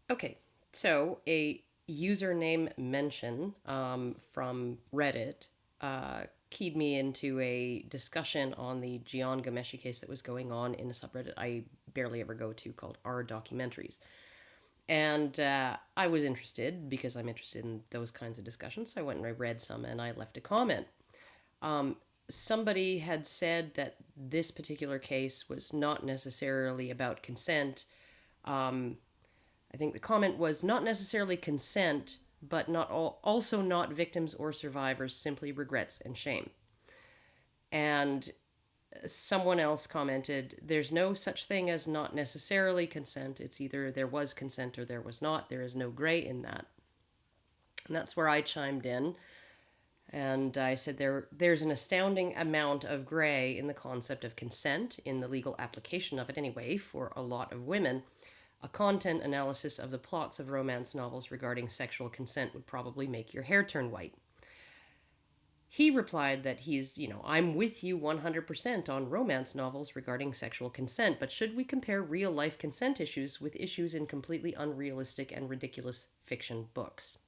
Okay, so a username mention from Reddit keyed me into a discussion on the Jian Ghomeshi case that was going on in a subreddit I barely ever go to called R Documentaries. And I was interested because I'm interested in those kinds of discussions. So I went and I read some and I left a comment. Um, Somebody had said that this particular case was not necessarily about consent. Um, I think the comment was not necessarily consent, but also not victims or survivors, simply regrets and shame. And someone else commented, there's no such thing as not necessarily consent. It's either there was consent or there was not. There is no gray in that. And that's where I chimed in. And I said there's an astounding amount of gray in the concept of consent, in the legal application of it anyway, for a lot of women. A content analysis of the plots of romance novels regarding sexual consent would probably make your hair turn white. He replied that I'm with you 100% on romance novels regarding sexual consent, but should we compare real life consent issues with issues in completely unrealistic and ridiculous fiction books?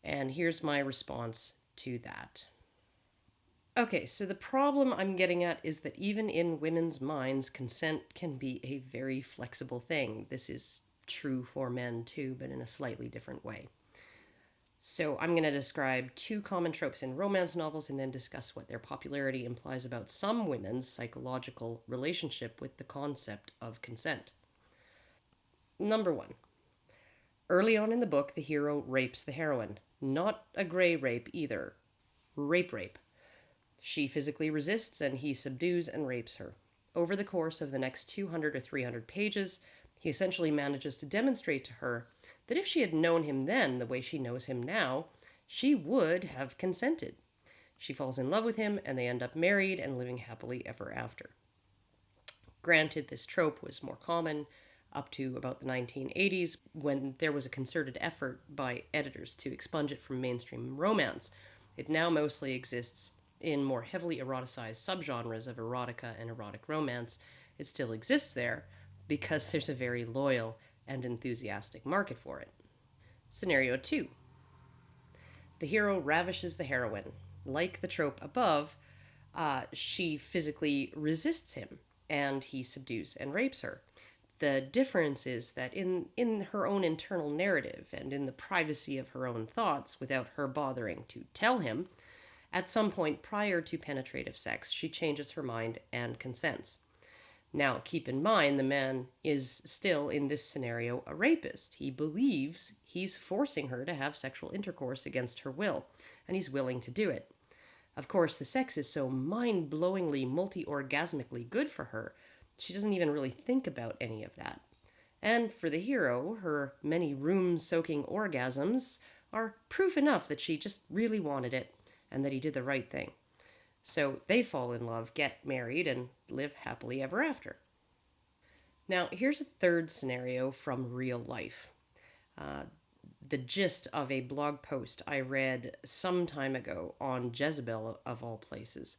And here's my response to that. Okay, so the problem I'm getting at is that even in women's minds, consent can be a very flexible thing. This is true for men too, but in a slightly different way. So I'm going to describe two common tropes in romance novels and then discuss what their popularity implies about some women's psychological relationship with the concept of consent. Number one, early on in the book, the hero rapes the heroine. Not a gray rape either. Rape. She physically resists and he subdues and rapes her. Over the course of the next 200 or 300 pages, he essentially manages to demonstrate to her that if she had known him then the way she knows him now, she would have consented. She falls in love with him and they end up married and living happily ever after. Granted, this trope was more common up to about the 1980s when there was a concerted effort by editors to expunge it from mainstream romance. It now mostly exists in more heavily eroticized subgenres of erotica and erotic romance. It still exists there because there's a very loyal and enthusiastic market for it. Scenario 2. The hero ravishes the heroine. Like the trope above, she physically resists him and he subdues and rapes her. The difference is that in her own internal narrative and in the privacy of her own thoughts, without her bothering to tell him, at some point prior to penetrative sex, she changes her mind and consents. Now, keep in mind, the man is still, in this scenario, a rapist. He believes he's forcing her to have sexual intercourse against her will, and he's willing to do it. Of course, the sex is so mind-blowingly, multi-orgasmically good for her, she doesn't even really think about any of that. And for the hero, her many room-soaking orgasms are proof enough that she just really wanted it, and that he did the right thing. So they fall in love, get married, and live happily ever after. Now, here's a third scenario from real life. Uh, the gist of a blog post I read some time ago on Jezebel, of all places.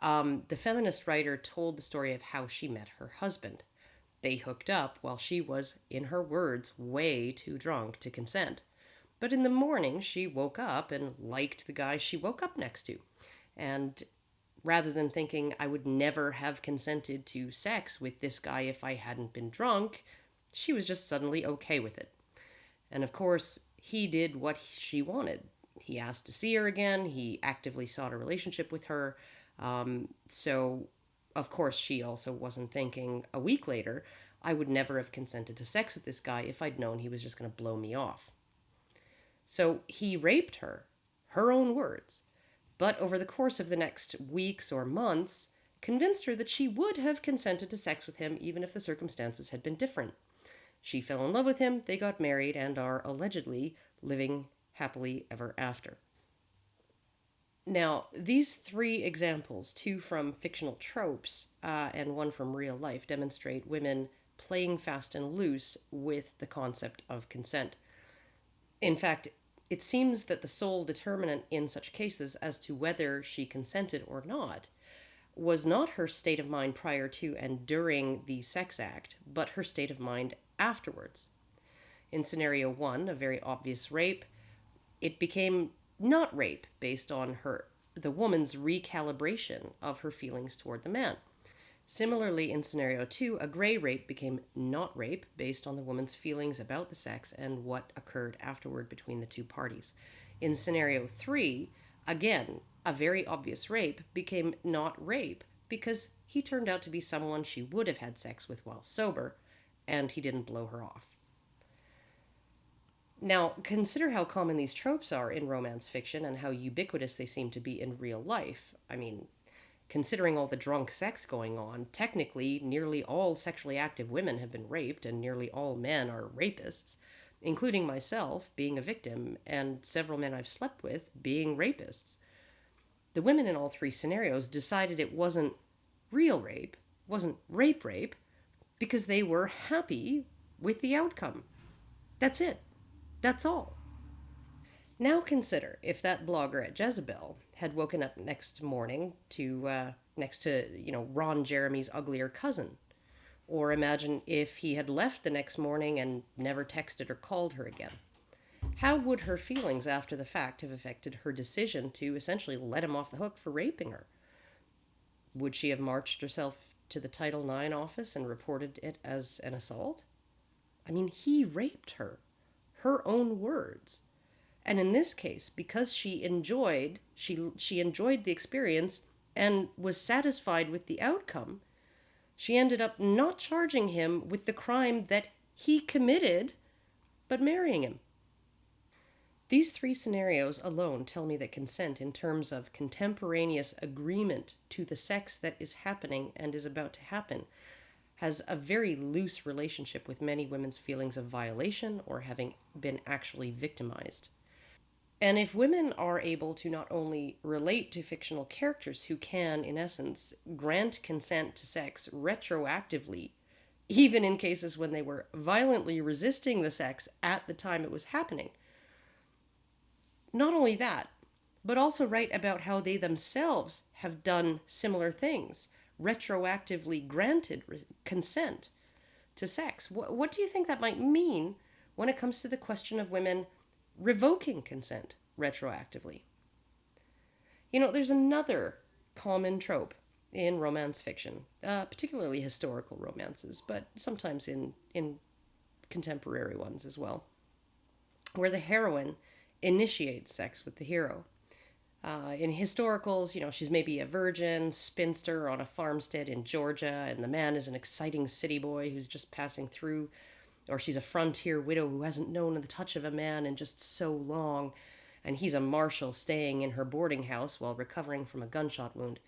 The feminist writer told the story of how she met her husband. They hooked up while she was, in her words, way too drunk to consent. But in the morning, she woke up and liked the guy she woke up next to. And rather than thinking I would never have consented to sex with this guy if I hadn't been drunk, she was just suddenly okay with it. And of course, he did what she wanted. He asked to see her again. He actively sought a relationship with her. So, of course, she also wasn't thinking a week later, I would never have consented to sex with this guy if I'd known he was just going to blow me off. So he raped her own words, but over the course of the next weeks or months, convinced her that she would have consented to sex with him even if the circumstances had been different. She fell in love with him, they got married, and are allegedly living happily ever after. Now, these three examples, two from fictional tropes and one from real life, demonstrate women playing fast and loose with the concept of consent. In fact, it seems that the sole determinant in such cases as to whether she consented or not was not her state of mind prior to and during the sex act, but her state of mind afterwards. In scenario one, a very obvious rape, it became not rape based on the woman's recalibration of her feelings toward the man. Similarly, in scenario two, a gray rape became not rape based on the woman's feelings about the sex and what occurred afterward between the two parties. In scenario three, again, a very obvious rape became not rape because he turned out to be someone she would have had sex with while sober, and he didn't blow her off. Now, consider how common these tropes are in romance fiction and how ubiquitous they seem to be in real life. I mean, considering all the drunk sex going on, technically, nearly all sexually active women have been raped, and nearly all men are rapists, including myself being a victim, and several men I've slept with being rapists. The women in all three scenarios decided it wasn't real rape, wasn't rape, because they were happy with the outcome. That's it. That's all. Now consider if that blogger at Jezebel had woken up next morning to next to Ron Jeremy's uglier cousin, or imagine if he had left the next morning and never texted or called her again. How would her feelings after the fact have affected her decision to essentially let him off the hook for raping her? Would she have marched herself to the Title IX office and reported it as an assault? I mean, he raped her. Her own words. And in this case, because she enjoyed the experience and was satisfied with the outcome, she ended up not charging him with the crime that he committed, but marrying him. These three scenarios alone tell me that consent, in terms of contemporaneous agreement to the sex that is happening and is about to happen, has a very loose relationship with many women's feelings of violation or having been actually victimized. And if women are able to not only relate to fictional characters who can, in essence, grant consent to sex retroactively, even in cases when they were violently resisting the sex at the time it was happening, not only that, but also write about how they themselves have done similar things, retroactively granted consent to sex. What do you think that might mean when it comes to the question of women revoking consent retroactively? There's another common trope in romance fiction, particularly historical romances, but sometimes in contemporary ones as well, where the heroine initiates sex with the hero. In historicals, she's maybe a virgin, spinster on a farmstead in Georgia, and the man is an exciting city boy who's just passing through. Or she's a frontier widow who hasn't known the touch of a man in just so long, and he's a marshal staying in her boarding house while recovering from a gunshot wound.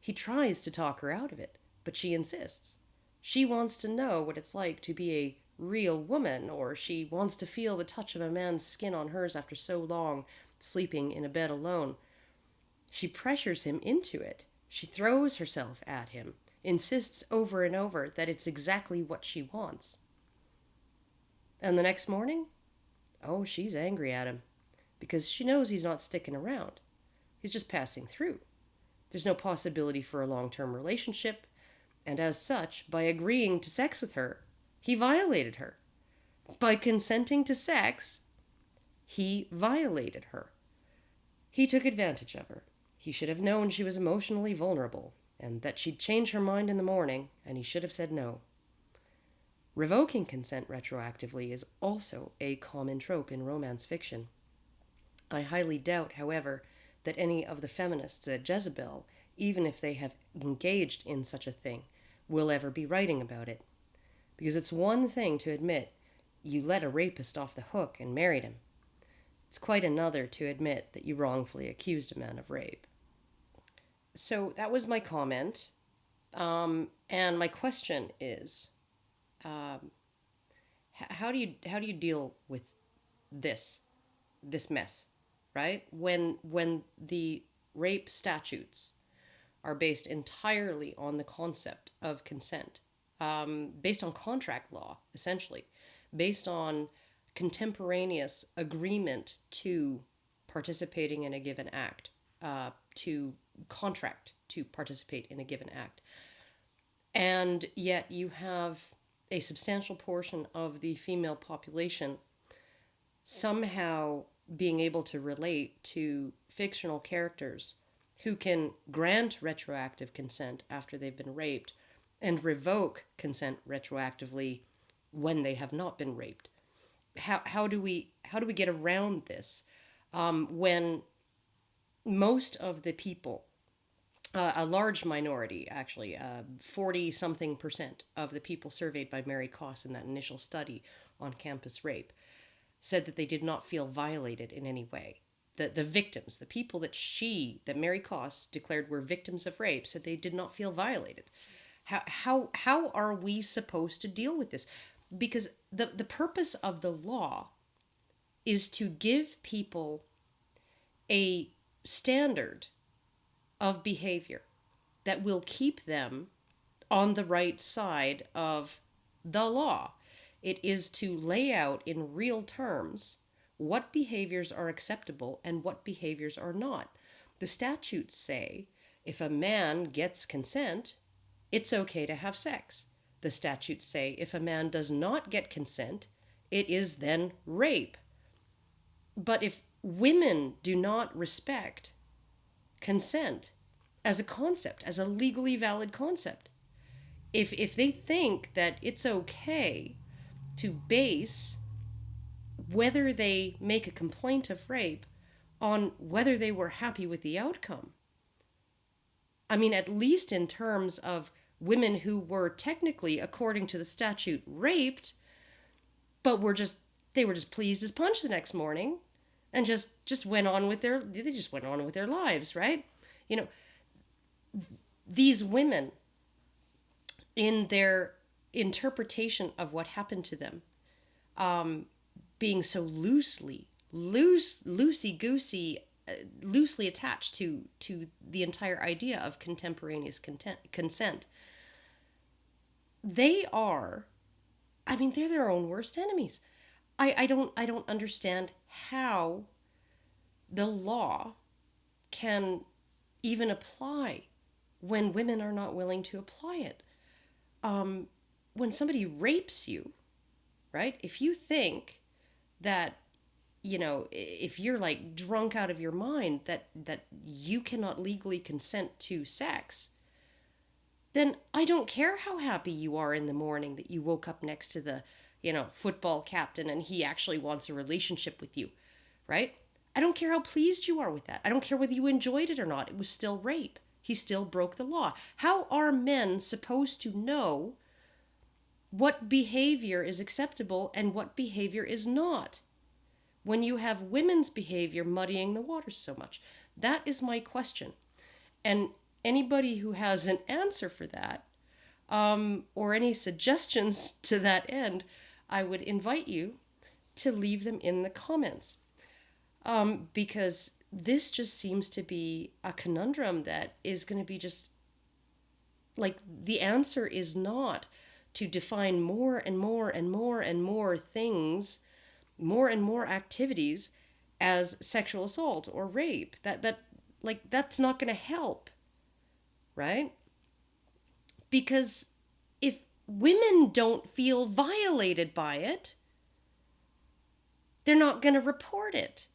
He tries to talk her out of it, but she insists. She wants to know what it's like to be a real woman, or she wants to feel the touch of a man's skin on hers after so long sleeping in a bed alone. She pressures him into it. She throws herself at him, insists over and over that it's exactly what she wants. And the next morning, she's angry at him because she knows he's not sticking around. He's just passing through. There's no possibility for a long-term relationship, and as such, by agreeing to sex with her, he violated her. By consenting to sex, he violated her. He took advantage of her. He should have known she was emotionally vulnerable and that she'd change her mind in the morning, and he should have said no. Revoking consent retroactively is also a common trope in romance fiction. I highly doubt, however, that any of the feminists at Jezebel, even if they have engaged in such a thing, will ever be writing about it. Because it's one thing to admit you let a rapist off the hook and married him. It's quite another to admit that you wrongfully accused a man of rape. So that was my comment. And my question is, how do you deal with this mess, right? When the rape statutes are based entirely on the concept of consent, based on contract law, essentially, based on contemporaneous agreement to participating in a given act, to contract to participate in a given act. And yet you have a substantial portion of the female population somehow being able to relate to fictional characters who can grant retroactive consent after they've been raped and revoke consent retroactively when they have not been raped. How do we get around this when most of the people, a large minority actually, 40 something percent of the people surveyed by Mary Koss in that initial study on campus rape said that they did not feel violated in any way. The victims, the people that Mary Koss declared were victims of rape, said they did not feel violated. How are we supposed to deal with this? Because the purpose of the law is to give people a standard of behavior that will keep them on the right side of the law. It is to lay out in real terms what behaviors are acceptable and what behaviors are not. The statutes say if a man gets consent, it's okay to have sex. The statutes say if a man does not get consent, it is then rape. But if women do not respect consent as a concept, as a legally valid concept, if they think that it's okay to base whether they make a complaint of rape on whether they were happy with the outcome, I mean, at least in terms of women who were technically, according to the statute, raped, but they were just pleased as punch the next morning and just went on with their lives, right? You know, these women, in their interpretation of what happened to them, being so loosey goosey, loosely attached to the entire idea of contemporaneous consent, they are, I mean, they're their own worst enemies. I don't understand how the law can even apply when women are not willing to apply it. When somebody rapes you, right? If you think that, if you're like drunk out of your mind that you cannot legally consent to sex, then I don't care how happy you are in the morning that you woke up next to the, football captain and he actually wants a relationship with you, right? I don't care how pleased you are with that. I don't care whether you enjoyed it or not. It was still rape. He still broke the law. How are men supposed to know what behavior is acceptable and what behavior is not when you have women's behavior muddying the waters so much? That is my question. And anybody who has an answer for that, or any suggestions to that end, I would invite you to leave them in the comments. Because this just seems to be a conundrum that is going to be just like, the answer is not to define more and more and more and more things, more and more activities as sexual assault or rape. That's not going to help, right? Because if women don't feel violated by it, they're not going to report it.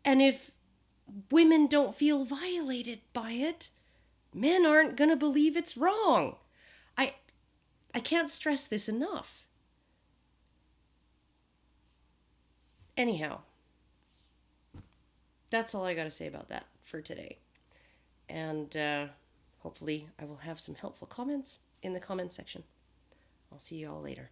And if women don't feel violated by it, men aren't going to believe it's wrong. I can't stress this enough. Anyhow, that's all I got to say about that for today. And hopefully I will have some helpful comments in the comment section. I'll see you all later.